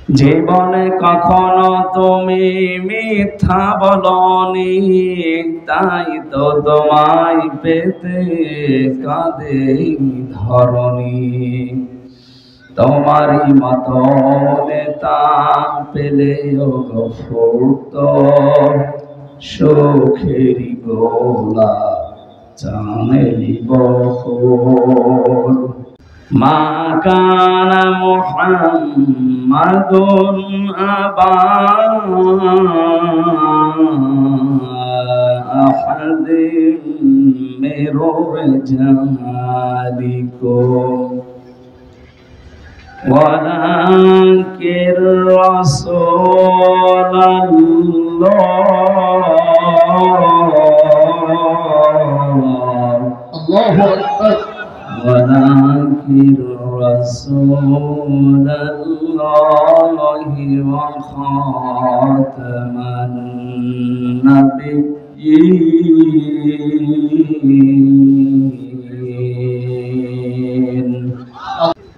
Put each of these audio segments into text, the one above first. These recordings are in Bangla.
জীবনে কখনো তুমি মিথ্যা বলনি, তাই তো তোমায় পেতে কাঁদে ধরণী। তোমারই মতো নেতা পেলেও ফুরত সুখেরই গোলা চামেলি বকুল। মা কানা মুহাম্মাদুন আবা আহাদিন মির রিজালিকুম ওয়ালাকিন রাসূলুল্লাহ। আল্লাহু আকবার। ولكن رسول الله وخاتم النبيين.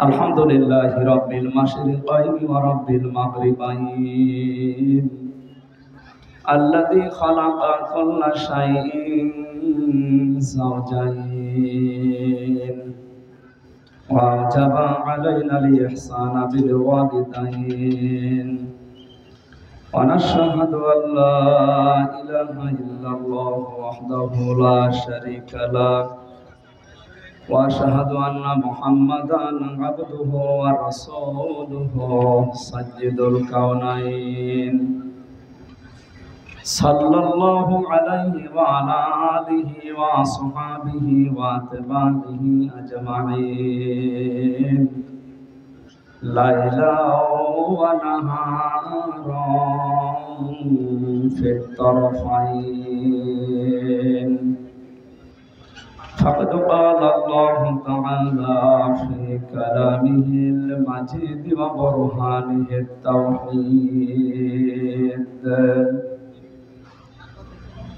الحمد لله رب المشرقين ورب المغربين الذي خلق كل شيء زوجين وأوجب علينا الإحسان بالوالدين ونشهد أن لا إله إلا الله وحده لا شريك له وأشهد أن محمدا عبده ورسوله سيد الكونين صلى الله عليه وعلى آله وصحبه وأتباعه أجمعين ليلا ونهارا في الطرفين. فقد قال الله تعالى في كلامه المجيد وبرهانه التوحيد: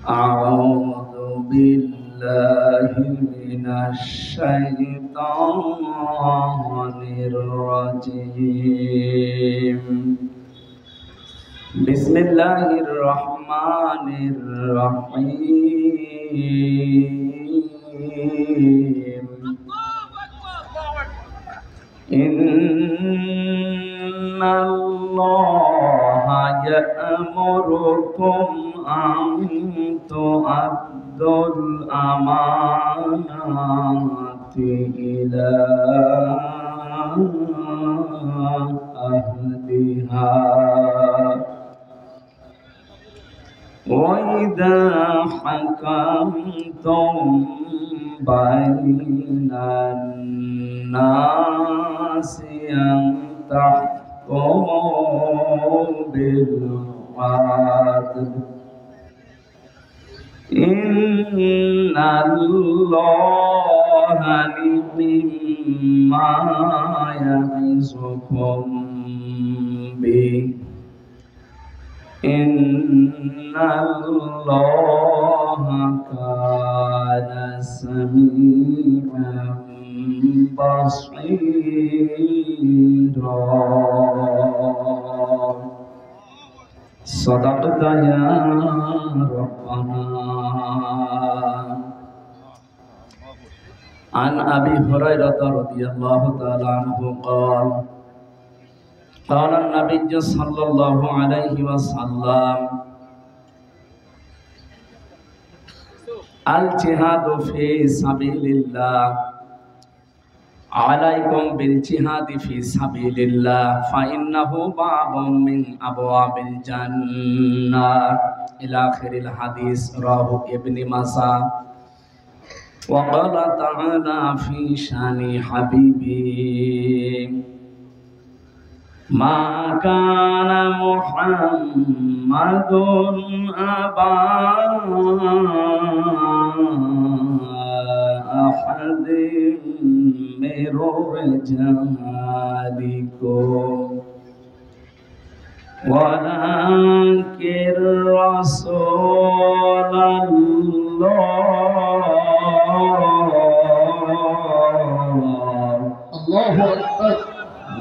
أعوذ بالله من الشيطان الرجيم. بسم الله الرحمن الرحيم. إن الله يأمركم أن تؤدوا الأمانات إلى أهلها وإذا حكمتم بين الناس أن تحكموا بالعدل إن الله نعما يعظكم به إن الله كان سميعا بصيرا. صدقت يا ربنا. عن أبي هريرة رضي الله تعالى عنه قال قال النبي صلى الله عليه وسلم: الجهاد في سبيل الله عليكم بالجهاد في سبيل الله فإنه باب من أبواب الجنة إلى آخر الحديث. رواه ابن ماجه. وقال تعالى في شان حبيبي: ما كان محمد أبا أحد من رجالكم ولكن رسول الله. الله أكبر.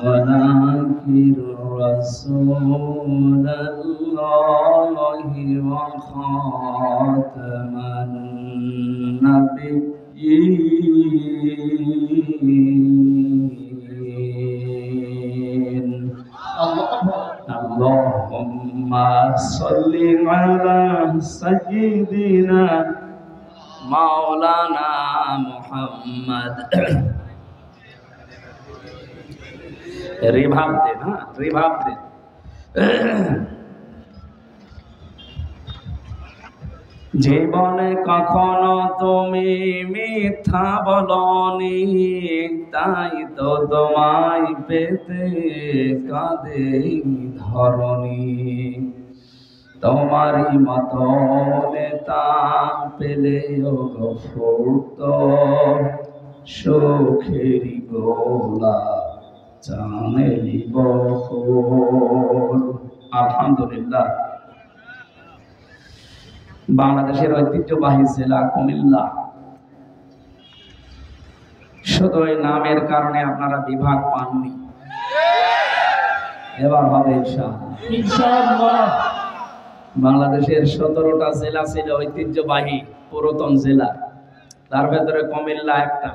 ولكن রাসূলাল্লাহি ওয়া খাতামান নাবিয়্যিন। আল্লাহুম্মা সাল্লি আলা সাইয়্যিদিনা মাওলানা মুহাম্মদ। রিভাব দে না, রিভাব দে। জীবনে কখনো তুমি মিথ্যা বলনি, তাই তো তোমায় পেতে কাঁদে ধরণী। তোমারই মতো নেতা পেলেও ফুরত সুখেরি গোলা জানেলি বকুল। আলহামদুলিল্লাহ। বাংলাদেশের ঐতিহ্যবাহী জেলা কুমিল্লা। শুধু এই নামের কারণে আপনারা বিভাগ পাননি, এবার হবে ইনশাআল্লাহ। বাংলাদেশের 17টা জেলা ছিল ঐতিহ্যবাহী পুরাতন জেলা, তার ভেতরে কুমিল্লা একটা।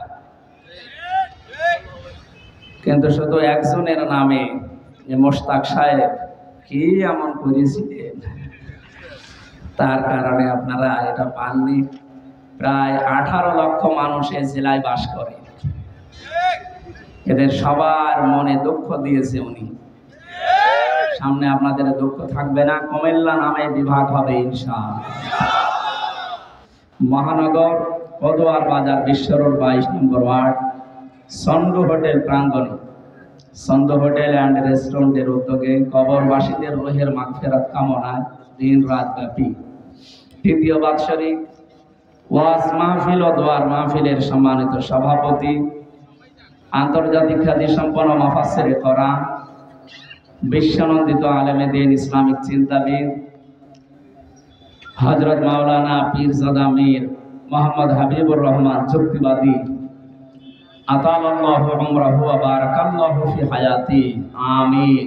কিন্তু শুধু একজনের নামে, মোশতাক সাহেব, কি এমন করেছিলেন, তার কারণে আপনারা এটা পাননি। প্রায় 18 লক্ষ মানুষ এই জেলায় বাস করে। এদের সবার মনে দুঃখ দিয়েছে উনি। সামনে আপনাদের দুঃখ থাকবে না, কুমিল্লা নামে বিভাগ হবে ইনশাআল্লাহ। মহানগর পদুয়ার বাজার বিশ্ব রোড 22 নম্বর ওয়ার্ড, সন্ডু হোটেল প্রাঙ্গণে, সন্ডু হোটেল অ্যান্ড রেস্টুরেন্টের উদ্যোগে কবরবাসীদের রুহের মাগফিরাত কামনায় দিন রাত ব্যাপী তৃতীয় বাৎসরিক ওয়াজ মাহফিল ও দোয়ার মাহফিলের সম্মানিত সভাপতি, আন্তর্জাতিক খ্যাতি সম্পন্ন মুফাসসিরে কোরআন, বিশ্বনন্দিত আলেমে দ্বীন, ইসলামিক চিন্তাবিদ হযরত মাওলানা পীরজাদা মীর মোহাম্মদ হাবিবুর রহমান যুক্তিবাদী, আতালাল্লাহু উমরাহু ওয়া বারাকাল্লাহু ফি হায়াতি, আমিন।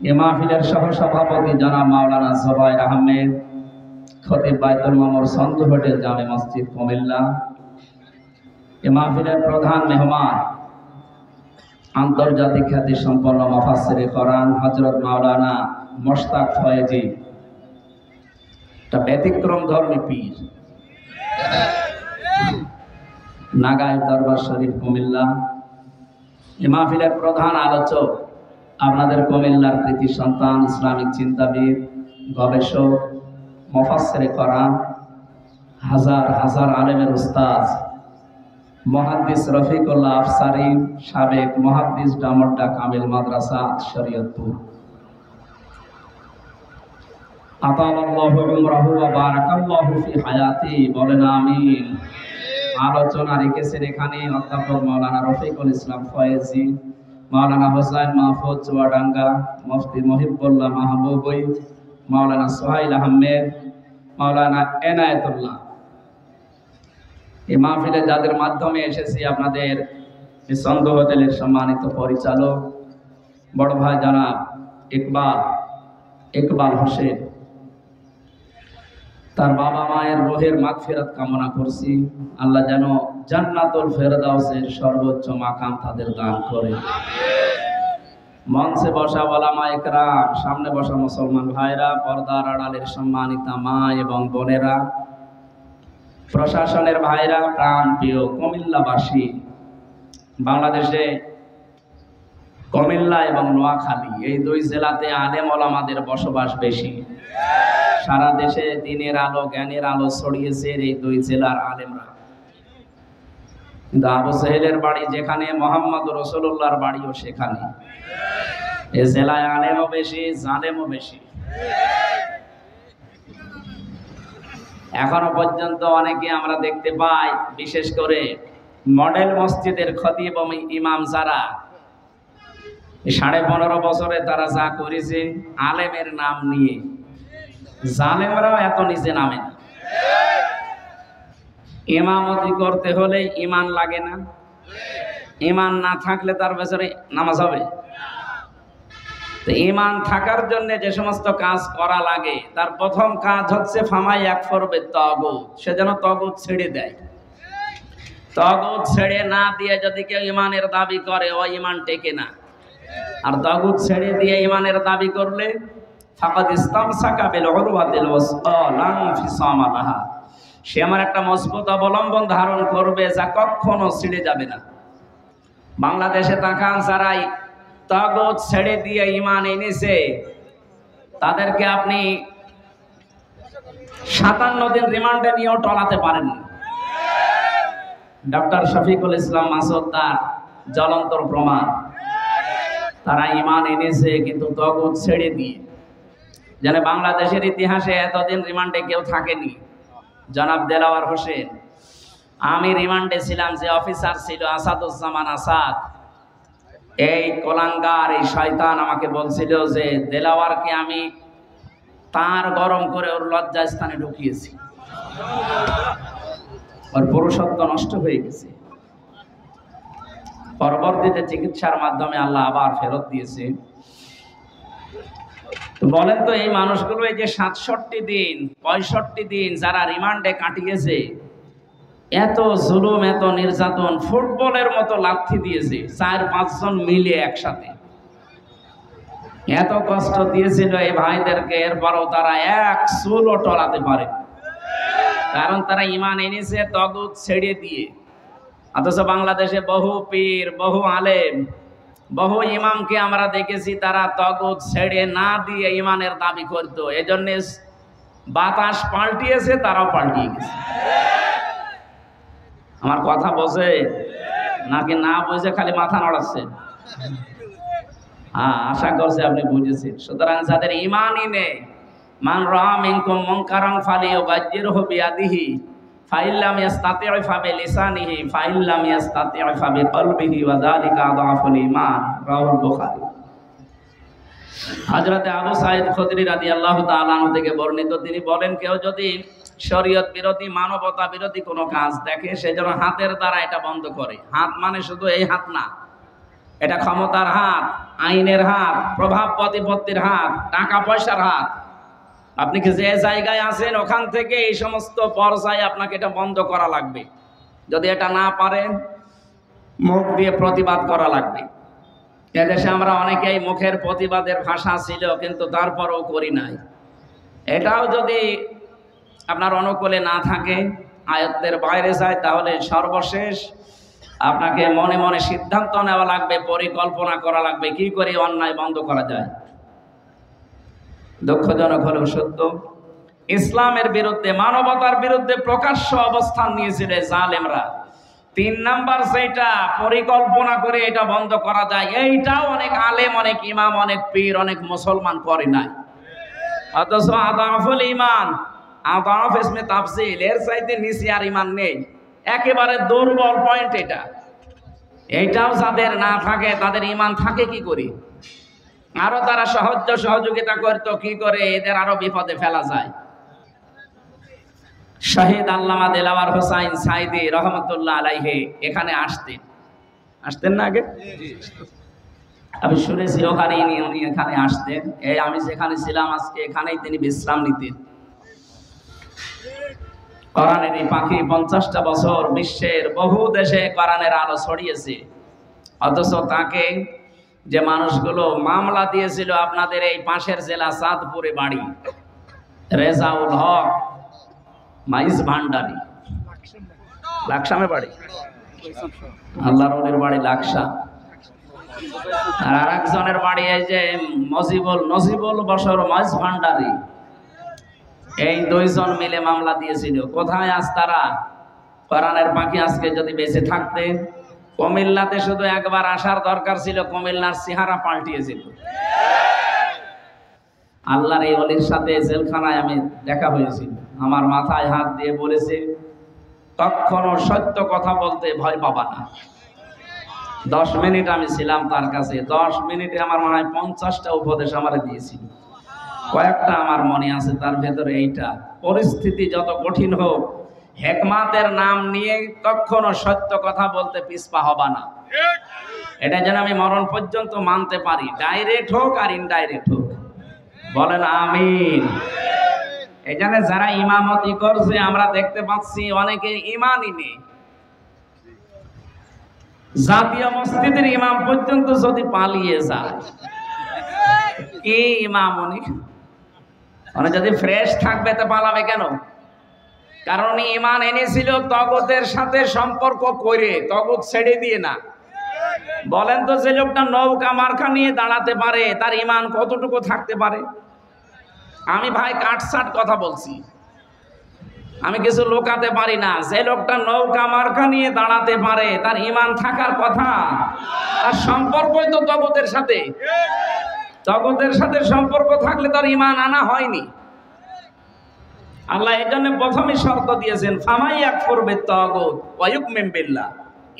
এই মাহফিলের সহ সভাপতি জনাব মাওলানা জুবাইর আহমেদ, খতিব বাইতুল মামুর সন্ডু হোটেল জামে মসজিদ কুমিল্লা। এই মাহফিলের প্রধান মেহমান আন্তর্জাতিক খ্যাতি সম্পন্ন মুফাসসিরে কোরআন হযরত মাওলানা মুশতাক ফয়েজি, একটা ব্যতিক্রম ধর্মী পীর, নাগাই দরবার শরীফ কুমিল্লা। এই মাহফিলের প্রধান আলোচক আপনাদের কুমিল্লার কৃতি সন্তান, ইসলামিক চিন্তাবিদ, গবেষক, মুফাসসিরে কোরআন, হাজার হাজার আলেমের উস্তাদ মুহাদ্দিস রফিকুল্লাহ আফসারী, সাবেক মুহাদ্দিস ডামড্ডা কামিল মাদ্রাসা শরীয়তপুর। আতালাল্লাহু উমরাহু ওয়া বারাকাল্লাহু ফি হায়াতি, বলেন আমিন। আলোচনা রেখেছেন এখানে অধ্যাপক মাওলানা রফিকুল ইসলাম ফয়েজি, মাওলানা হোসাইন মাহফুজ চুয়াডাঙ্গা, মুফতি মহিবুল্লাহ মাহবুবই, মাওলানা সোহাইল আহমেদ, মাওলানা এনায়েতুল্লাহ। এই মাহফিলে যাদের মাধ্যমে এসেছি আপনাদের এই সন্ডু হোটেলের সম্মানিত পরিচালক বড় ভাই জনাব ইকবাল হোসেন, তার বাবা মায়ের রুহের মাগফিরাত কামনা করছি। আল্লাহ যেন জান্নাতুল ফেরদাউসের সর্বোচ্চ মাকাম তাদের দান করে। মঞ্চে বসা ওলামা ইকরাম, সামনে বসা মুসলমান ভাইরা, পর্দার আড়ালের সম্মানিতা মা এবং বোনেরা, প্রশাসনের ভাইরা, প্রাণ প্রিয় কুমিল্লাবাসী। বাংলাদেশে কুমিল্লা এবং নোয়াখালী এই দুই জেলাতে আলেম ওলামাদের বসবাস বেশি। সারা দেশে দিনের আলো, জ্ঞানের আলো ছড়িয়েছে এই দুই জেলার আলেমরা। কিন্তু আবু সাহেলের বাড়ি যেখানে, মোহাম্মদ রাসূলুল্লাহর বাড়িও সেখানে। এই জেলায় আলেমও বেশি, জালেমও বেশি। এখনো পর্যন্ত অনেকে আমরা দেখতে পাই, বিশেষ করে মডেল মসজিদের খতিব এবং ইমাম যারা, 15.5 বছরে তারা যা করেছে আলেমের নাম নিয়ে, জালেমরাও এত নিচে নামে না। ইমামতি করতে হলে ইমান লাগে না? ইমান না থাকলে তার ভেতরে নামাজ হবে? তো ঈমান থাকার জন্য যে সমস্ত কাজ করা লাগে তার প্রথম কাজ হচ্ছে ফামাই ইয়াকফুর বিত্তাগুত, সে যেন তাগুত ছেড়ে দেয়। তাগুত ছেড়ে না দিয়ে যদি কেউ ঈমানের দাবি করে, ও ঈমান টেকে না। আর তাগুত ছেড়ে দিয়ে ঈমানের দাবি করলে ফাকাদ ইসতামসাকা বিল উরওয়াতিল ওয়াসকা লা ইনফিসামা লাহা, সে আমার একটা মজবুত অবলম্বন ধারণ করবে যা কখনো ছিঁড়ে যাবে না। বাংলাদেশে তাকান, যারাই তাগুত ছেড়ে দিয়ে ঈমান এনেছে তাদেরকে আপনি 57 দিন রিমান্ডে নিয়েও টলাতে পারেন না। ডক্টর শফিকুল ইসলাম মাসুদ তার জ্বলন্ত প্রমাণ। তারা ঈমান এনেছে কিন্তু তাগুত ছেড়ে দিয়ে। যেন বাংলাদেশের ইতিহাসে এতদিন রিমান্ডে কেউ থাকেনি। জনাব দেলাওয়ার হোসেন, আমি রিমান্ডে ছিলাম, যে অফিসার ছিল আসাদুজ্জামান আসাদ, এই কোলাঙ্গার এই শয়তান আমাকে বলছিল যে দেলাওয়ারকে আমি তার গরম করে ওর লজ্জা স্থানে ঢুকিয়েছি, ওর পুরুষত্ব নষ্ট হয়ে গেছে। পরবর্তীতে চিকিৎসার মাধ্যমে আল্লাহ আবার ফেরত দিয়েছে। তো বলেন তো, এই মানুষগুলো এই যে 67 দিন 65 দিন যারা রিমান্ডে কাটিয়েছে, এত জুলুম এত নির্যাতন, ফুটবলের মতো লাথি দিয়েছে 4-5 জন মিলে একসাথে, এত কষ্ট দিয়েছিল এই ভাইদেরকে, এরপরও তারা এক চুলও টলাতে পারে, কারণ তারা ঈমান এনেছে তাগুত ছেড়ে দিয়ে। অথচ বাংলাদেশে বহু পীর, বহু আলেম, বহু ইমামকে আমরা দেখেছি তারা তাগুত ছেড়ে না দিয়ে ঈমানের দাবি করত। এজন্য বাতাস পাল্টিয়েছে, তারাও পাল্টিয়ে গেছে। আমার কথা বোঝে নাকি না বুঝে খালি মাথা নাড়াচ্ছে? হ্যাঁ, আশা করছি আপনি বুঝেছেন। সুতরাং যাদের ঈমানই নেই, মান রাআ মিনকুম মুনকারান ফালিয়ুগায়্যিরহু বিয়াদিহি ফাইল্লাম ইয়াস্তাতি'উ ফাবিলিসানিহি ফাইল্লাম ইয়াস্তাতি'উ ফাবিকলবিহি ওয়া যালিকা আযআফুল ঈমান, রাওয়াহুল বুখারী। হযরত আবু সাঈদ খুদরি রাদিয়াল্লাহু তাআলা আনহু থেকে বর্ণিত, তিনি বলেন, কেউ যদি শরীয়ত বিরোধী, মানবতা বিরোধী কোনো কাজ দেখে, সে যেন হাতের দ্বারা এটা বন্ধ করে। হাত মানে শুধু এই হাত না, এটা ক্ষমতার হাত, আইনের হাত, প্রভাব প্রতিপত্তির হাত, টাকা পয়সার হাত। আপনি কি যে জায়গায় আছেন ওখান থেকে এই সমস্ত পর্যায়ে আপনাকে এটা বন্ধ করা লাগবে। যদি এটা না পারেন, মুখ দিয়ে প্রতিবাদ করা লাগবে। এদেশে আমরা অনেকেই মুখের প্রতিবাদের ভাষা ছিল, কিন্তু তারপরও করি নাই। এটাও যদি আপনার অনুকূলে না থাকে, আয়ত্তের বাইরে যায়, তাহলে সর্বশেষ আপনাকে মনে মনে সিদ্ধান্ত নেওয়া লাগবে, পরিকল্পনা করা লাগবে কি করে অন্যায় বন্ধ করা যায়। দুঃখজনক হলেও সত্য, ইসলামের বিরুদ্ধে, মানবতার বিরুদ্ধে প্রকাশ্য অবস্থান নিয়েছিল জালেমরা। 3 নাম্বার যেটা পরিকল্পনা করে এটা বন্ধ করা যায়, এইটাও অনেক আলেম, অনেক ইমাম, অনেক পীর, অনেক মুসলমান করে নাই। অথচ আদাফুল ঈমান, আদাফ ইসমে তাফসীল, এর চাইতে নিচে আর ঈমান নেই। একেবারে দুর্বল পয়েন্ট এটা। এইটাও যাদের না থাকে, তাদের ঈমান থাকে কি করে? আরো তারা সহযোগিতা করতো কি করে এদের আরো বিপদে ফেলা যায়। শহীদ আল্লামা দেলাওয়ার হোসাইন সাইদি রহমতুল্লাহ আলাইহি এখানে আসতেন না আগে? আমি শুনেছি ওখানে উনি এখানে আসতেন। এই আমি যেখানে ছিলাম আজকে, এখানেই তিনি বিশ্রাম নিতেন। কোরআনের এই পাখি 50টা বছর বিশ্বের বহু দেশে কোরআনের আলো ছড়িয়েছে। অথচ তাকে যে মানুষগুলো মামলা দিয়েছিল, আপনাদের এই পাশের জেলা চাঁদপুরে বাড়ি, রেজাউল হক মাইজ ভান্ডারি, লাকসামে বাড়ি, আল্লাহর ওলির বাড়ি লাকসা, আর আরেকজনের বাড়ি এই যে নজিবুল বশর মাইজ ভান্ডারি। এই 2 জন মিলে মামলা দিয়েছিল। কোথায় আজ তারা? কোরআনের পাখি আজকে যদি বেঁচে থাকতে, কুমিল্লাতে শুধু একবার আসার দরকার ছিল, কুমিল্লার চেহারা পাল্টিয়েছিল। আল্লাহর এই ওলির সাথে জেলখানায় আমি দেখা হয়েছিল। আমার মাথায় হাত দিয়ে বলেছে, কখনো সত্য কথা বলতে ভয় পাবা না। 10 মিনিট আমি ছিলাম তার কাছে। 10 মিনিটে আমার মনে হয় 50টা উপদেশ আমারে দিয়েছিল। কয়েকটা আমার মনে আছে, তার ভেতরে এইটা, পরিস্থিতি যত কঠিন হোক, হেকমাতের নাম নিয়ে কখনো সত্য কথা বলতে পিছপা হবা না। এটা যেন আমি মরণ পর্যন্ত মানতে পারি, ডাইরেক্ট হোক আর ইনডাইরেক্ট হোক। বলেন আমিন। এখানে যারা ইমামতি করছে আমরা দেখতে পাচ্ছি অনেকের ইমানই নেই। জাতীয় মসজিদের ইমাম পর্যন্ত যদি পালিয়ে যায়, কি ইমাম উনি? মানে যদি ফ্রেশ থাকবে তো পালাবে কেন? কারণ ইমান এনেছিল তগতের সাথে সম্পর্ক করে, তগত ছেড়ে দিয়ে না। বলেন তো, যে লোকটা নৌকা মার্কা নিয়ে দাঁড়াতে পারে তার ইমান কতটুকু থাকতে পারে? আমি ভাই কাটসাট কথা বলছি, আমি কিছু লোকাতে পারি না। যে লোকটা নৌকা মার্কা নিয়ে দাঁড়াতে পারে তার ইমান থাকার কথা। তার সম্পর্কই তো তগতের সাথে। তগতের সাথে সম্পর্ক থাকলে তার ইমান আনা হয়নি। আল্লাহ এজন্য প্রথমে শর্ত দিয়েছেন, ফামাইয়াকফুর বিত্তাগুত ওয়া ইউমিন বিল্লাহ।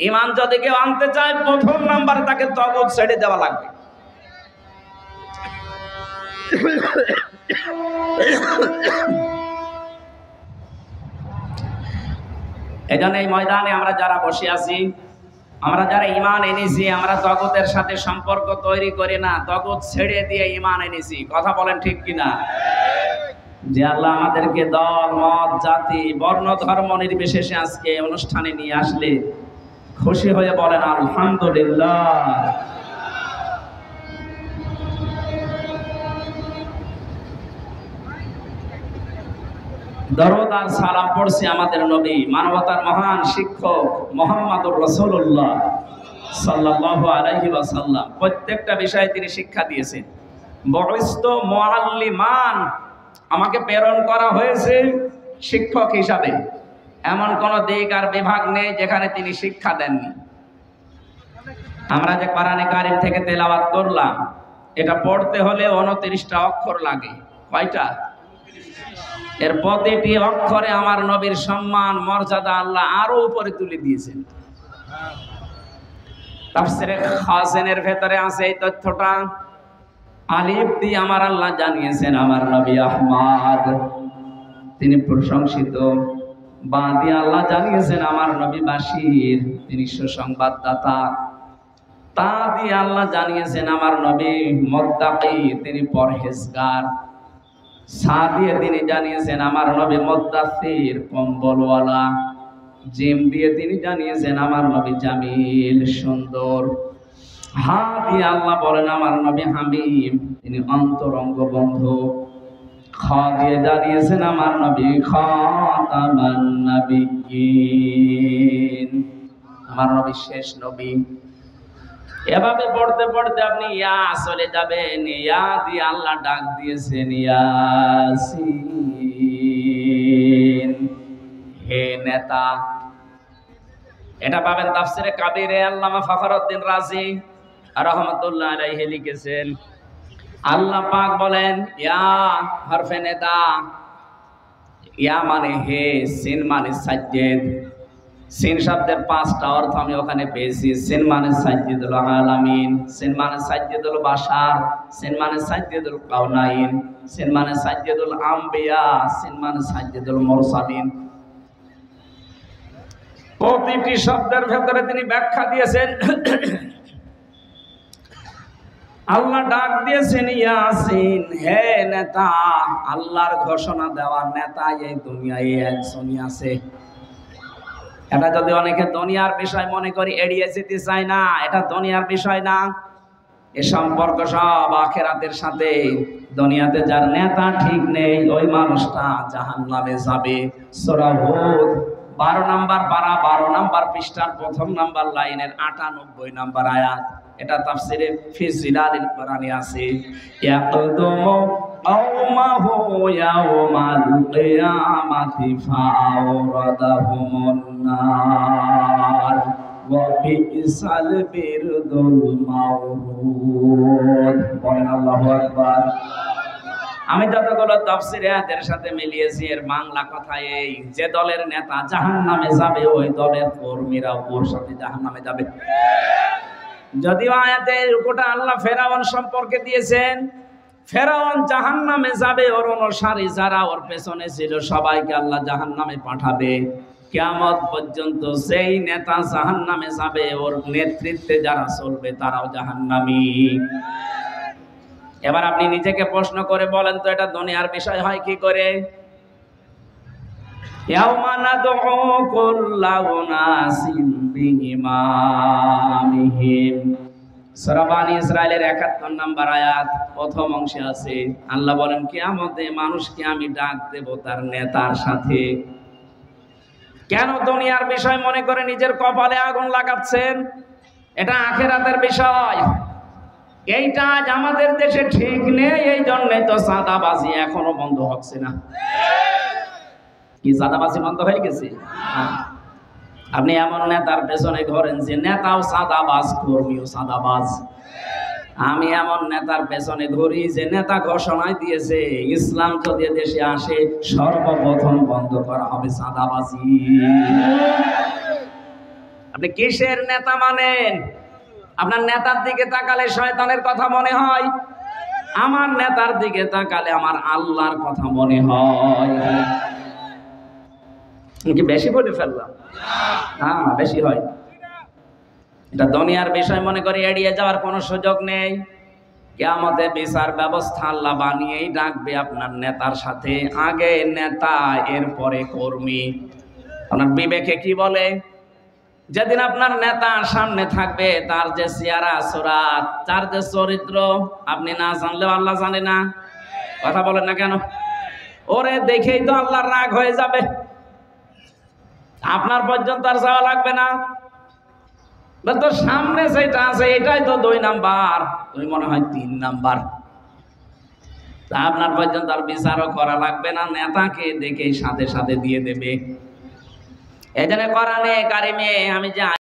ঈমান যদি কেউ আনতে চায় প্রথম নাম্বারে তাকে তাগুত ছেড়ে দেওয়া লাগবে। এজন্য এই ময়দানে আমরা যারা বসে আছি, আমরা যারা ঈমান এনেছি, আমরা তাগুতের সাথে সম্পর্ক তৈরি করি না, তাগুত ছেড়ে দিয়ে ঈমান এনেছি। কথা বলেন ঠিক কিনা? যে আল্লাহ আমাদেরকে দল মত জাতি বর্ণ ধর্ম নির্বিশেষে আজকে অনুষ্ঠানে নিয়ে আসলে খুশি হয়ে বলেন আলহামদুলিল্লাহ। দরুদ আর সালাম পড়ছি আমাদের নবী, মানবতার মহান শিক্ষক মুহাম্মদুর রাসূলুল্লাহ সাল্লাল্লাহু আলাইহি ওয়াসাল্লাম। প্রত্যেকটা বিষয়ে তিনি শিক্ষা দিয়েছেন। বুইসতু মুআল্লিমান, আমাকে প্রেরণ করা হয়েছে শিক্ষক হিসাবে। এমন কোন দিক আর বিভাগ নেই যেখানে তিনি শিক্ষা দেননি। আমরা যে কোরআনে কারীম থেকে তেলাওয়াত করলাম, এটা পড়তে হলে 29টা অক্ষর লাগে। কয়টা? এর প্রতিটি অক্ষরে আমার নবীর সম্মান মর্যাদা আল্লাহ আরো উপরে তুলে দিয়েছেন। তাফসীরে খাসিনের ভেতরে আছে এই তথ্যটা। আলিফ দিয়ে আমার আল্লাহ জানিয়েছেন আমার নবী আহমদ, তিনি প্রশংসিত। বা দিয়ে আল্লাহ জানিয়েছেন আমার নবী বাশীর, তিনি সুসংবাদদাতা। তা দিয়ে আল্লাহ জানিয়েছেন আমার নবী মুত্তাকি, তিনি পরহেজগার। সা দিয়ে তিনি জানিয়েছেন আমার নবী মুদ্দাসসির, কম্বলওয়ালা। জিম দিয়ে তিনি জানিয়েছেন আমার নবী জামিল, সুন্দর। হা দিয়ে আল্লাহ বলেন আমার নবী হামিম, তিনি অন্তরঙ্গ বন্ধু। খ দিয়ে জানিয়েছেন আমার নবী খাতামান নাবিয়্যিন, আমার নবী শেষ নবী। এভাবে পড়তে পড়তে আপনি ইয়া চলে যাবেন। ইয়া দিয়ে আল্লাহ ডাক দিয়েছেন ইয়াসিন, হে নেতা। এটা পাবেন তাফসিরে কাবিরে। আল্লামা ফখরুদ্দিন রাজি রাহমাতুল্লাহ আলাইহি লিখেছেন, আল্লাহ পাক বলেন ইয়া হরফে নেদা। ইয়া মানে হে, সিন মানে সাজ্জেদ। সিন শব্দের 5টা অর্থ আমি ওখানে পেয়েছি। সিন মানে সাজ্জিদুল আলামিন, সিন মানে সাজ্জিদুল বাশার, সিন মানে সাজ্জিদুল কাউনাইন, সিন মানে সাজ্জিদুল আম্বিয়া, সিন মানে সাজ্জিদুল মুরসালিন। প্রতিটি শব্দের ভেতরে তিনি ব্যাখ্যা দিয়েছেন। আল্লাহ ডাক দিয়েছেন ইয়াসিন, হে নেতা। আল্লাহর ঘোষণা দেওয়ার নেতা এই দুনিয়ায় একজনই আছে। এটা যদি অনেকে দুনিয়ার বিষয় মনে করি এড়িয়ে যেতে চায় না, এটা দুনিয়ার বিষয় না। এ সম্পর্ক সব আখিরাতের সাথে। দুনিয়াতে যার নেতা ঠিক নেই ওই মানুষটা জাহান্নামে যাবে। সূরা হুদ 12 নম্বর পারা 12 নম্বর পৃষ্ঠার 1ম নম্বর লাইনের 98 নম্বর আয়াত। এটা তাফসিরে ফি জিলালিল কোরআনে আছে। ইয়াকদুমু কওমাহু ইয়াওমাল কিয়ামাতি ফাআওরাদাহুমুন নার ওয়া বিইসাল বিরদুল মাওরুদ। বলেন আল্লাহু আকবার। আমি যতগুলো তাফসীর আয়াতের সাথে মিলিয়েছি এর বাংলা কথা এই, যে দলের নেতা জাহান্নামে যাবে ওই দলের কর্মীরা ওর সাথে জাহান্নামে যাবে। যদিও আয়াতের গোটা আল্লাহ ফেরাউন সম্পর্কে দিয়েছেন, ফেরাউন জাহান্নামে যাবে, ওর অনুসারী যারা ওর পেছনে ছিল সবাইকে আল্লাহ জাহান্নামে পাঠাবে। কিয়ামত পর্যন্ত সেই নেতা জাহান্নামে যাবে, ওর নেতৃত্বে যারা চলবে তারাও জাহান্নামী। এবার আপনি নিজেকে প্রশ্ন করে বলেন তো, এটা দুনিয়ার বিষয় হয় কি করে? ইয়াউমা নাদউ কুল্লা উনাসিম বিইমামিহিম, সূরা বানী ইসরাঈলের ৭১ নম্বর আয়াত প্রথম অংশে আছে। আল্লাহ বলেন কিয়ামতে মানুষকে আমি ডাক দেব তার নেতার সাথে। কেন দুনিয়ার বিষয় মনে করে নিজের কপালে আগুন লাগাচ্ছেন? এটা আখিরাতের বিষয়। এইটা আজ আমাদের দেশে ঠিক নেই, এই জন্যই তো চাঁদাবাজি এখনো বন্ধ হচ্ছে না। কি চাঁদাবাজি বন্ধ হয়ে গেছে? আপনি এমন নেতার পেছনে ঘোরেন যে নেতাও চাঁদাবাজ, কর্মীও চাঁদাবাজ। আমি এমন নেতার পেছনে ঘুরি যে নেতা ঘোষণায় দিয়েছে ইসলাম যদি দেশে আসে সর্বপ্রথম বন্ধ করা হবে চাঁদাবাজি। আপনি কিসের নেতা মানেন? আপনার নেতার দিকে তাকালে শয়তানের কথা মনে হয়, আমার নেতার দিকে তাকালে আমার আল্লাহর কথা মনে হয়। কি বেশি বলে ফেললাম? হ্যাঁ, বেশি হয়। এটা দুনিয়ার বিষয় মনে করে এড়িয়ে যাওয়ার কোনো সুযোগ নেই। কিয়ামতে বিচার ব্যবস্থা আল্লাহ বানিয়েই ডাকবে আপনার নেতার সাথে। আগে নেতা, এরপরে কর্মী। আপনার বিবেকে কি বলে? যেদিন আপনার নেতা সামনে থাকবে, তার যে চেহারা সুরাত, তার যে চরিত্র আপনি না জানলেও আল্লাহ জানে না। কথা বলেন না কেন? ওরে দেখেই তো আল্লাহর রাগ হয়ে যাবে। আপনার পর্যন্ত আর যাওয়া লাগবে না। তো সামনে যেটা আছে এটাই তো 2 নাম্বার, তুমি মনে হয় 3 নাম্বার। তা আপনার পর্যন্ত আর বিচারও করা লাগবে না, নেতাকে দেখে সাথে সাথে দিয়ে দেবে। এই জন্য কোরআনে কারিমে আমি যে